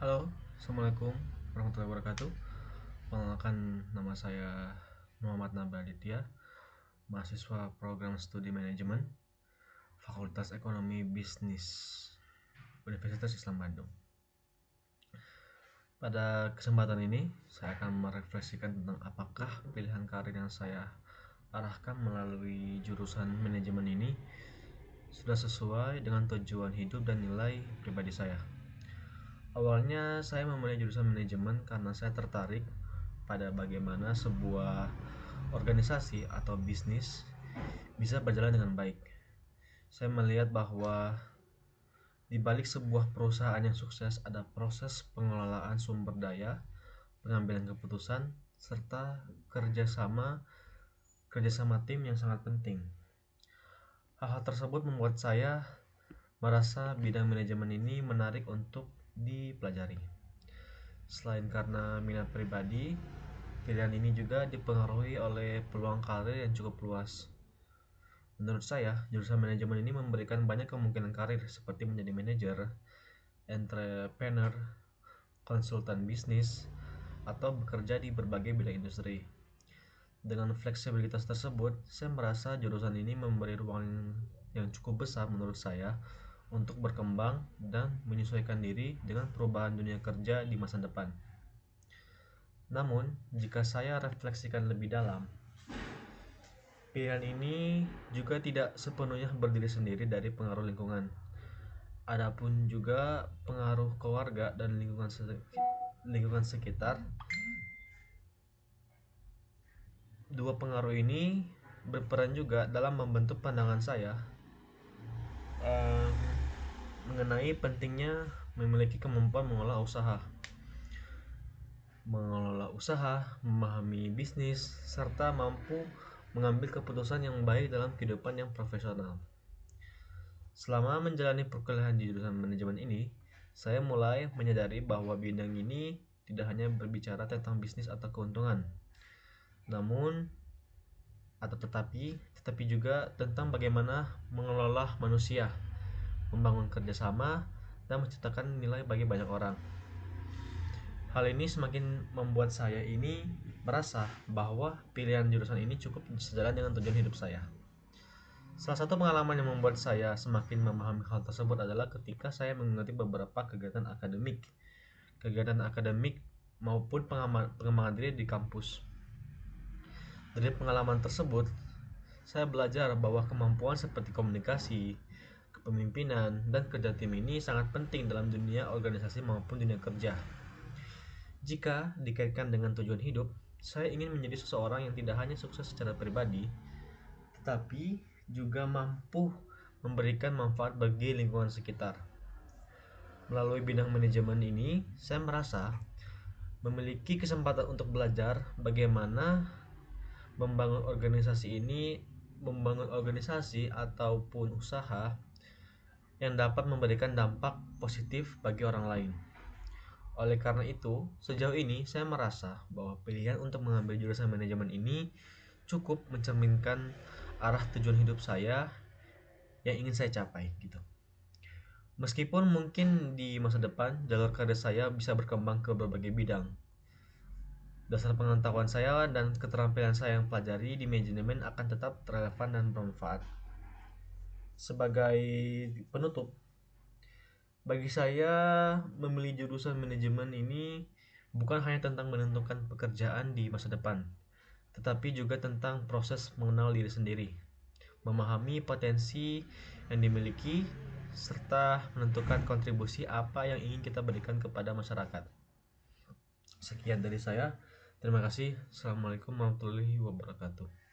Halo, Assalamualaikum warahmatullahi wabarakatuh. Perkenalkan, nama saya Muhammad Naba Aditya, mahasiswa program studi manajemen Fakultas Ekonomi Bisnis Universitas Islam Bandung. Pada kesempatan ini, saya akan merefleksikan tentang apakah pilihan karir yang saya arahkan melalui jurusan manajemen ini sudah sesuai dengan tujuan hidup dan nilai pribadi saya. Awalnya saya memilih jurusan manajemen karena saya tertarik pada bagaimana sebuah organisasi atau bisnis bisa berjalan dengan baik. Saya melihat bahwa di balik sebuah perusahaan yang sukses ada proses pengelolaan sumber daya, pengambilan keputusan, serta kerjasama tim yang sangat penting. Hal-hal tersebut membuat saya merasa bidang manajemen ini menarik untuk dipelajari. Selain karena minat pribadi, pilihan ini juga dipengaruhi oleh peluang karir yang cukup luas. Menurut saya, jurusan manajemen ini memberikan banyak kemungkinan karir seperti menjadi manajer, entrepreneur, konsultan bisnis, atau bekerja di berbagai bidang industri. Dengan fleksibilitas tersebut, saya merasa jurusan ini memberi ruang yang cukup besar menurut saya untuk berkembang dan menyesuaikan diri dengan perubahan dunia kerja di masa depan. Namun, jika saya refleksikan lebih dalam, pilihan ini juga tidak sepenuhnya berdiri sendiri dari pengaruh lingkungan. Adapun juga pengaruh keluarga dan lingkungan sekitar. Dua pengaruh ini berperan juga dalam membentuk pandangan saya mengenai pentingnya memiliki kemampuan mengelola usaha, memahami bisnis, serta mampu mengambil keputusan yang baik dalam kehidupan yang profesional. Selama menjalani perkuliahan di jurusan manajemen ini, saya mulai menyadari bahwa bidang ini tidak hanya berbicara tentang bisnis atau keuntungan, tetapi juga tentang bagaimana mengelola manusia, membangun kerjasama, dan menciptakan nilai bagi banyak orang. Hal ini semakin membuat saya ini merasa bahwa pilihan jurusan ini cukup sejalan dengan tujuan hidup saya. Salah satu pengalaman yang membuat saya semakin memahami hal tersebut adalah ketika saya mengikuti beberapa kegiatan akademik maupun pengembangan diri di kampus. Dari pengalaman tersebut, saya belajar bahwa kemampuan seperti komunikasi, kepemimpinan, dan kerja tim ini sangat penting dalam dunia organisasi maupun dunia kerja. Jika dikaitkan dengan tujuan hidup, saya ingin menjadi seseorang yang tidak hanya sukses secara pribadi, tetapi juga mampu memberikan manfaat bagi lingkungan sekitar. Melalui bidang manajemen ini, saya merasa memiliki kesempatan untuk belajar bagaimana membangun organisasi ataupun usaha yang dapat memberikan dampak positif bagi orang lain. Oleh karena itu, sejauh ini saya merasa bahwa pilihan untuk mengambil jurusan manajemen ini cukup mencerminkan arah tujuan hidup saya yang ingin saya capai gitu. Meskipun mungkin di masa depan jalur karir saya bisa berkembang ke berbagai bidang, dasar pengetahuan saya dan keterampilan saya yang pelajari di manajemen akan tetap relevan dan bermanfaat. Sebagai penutup, bagi saya memilih jurusan manajemen ini bukan hanya tentang menentukan pekerjaan di masa depan, tetapi juga tentang proses mengenal diri sendiri, memahami potensi yang dimiliki, serta menentukan kontribusi apa yang ingin kita berikan kepada masyarakat. Sekian dari saya. Terima kasih. Assalamualaikum warahmatullahi wabarakatuh.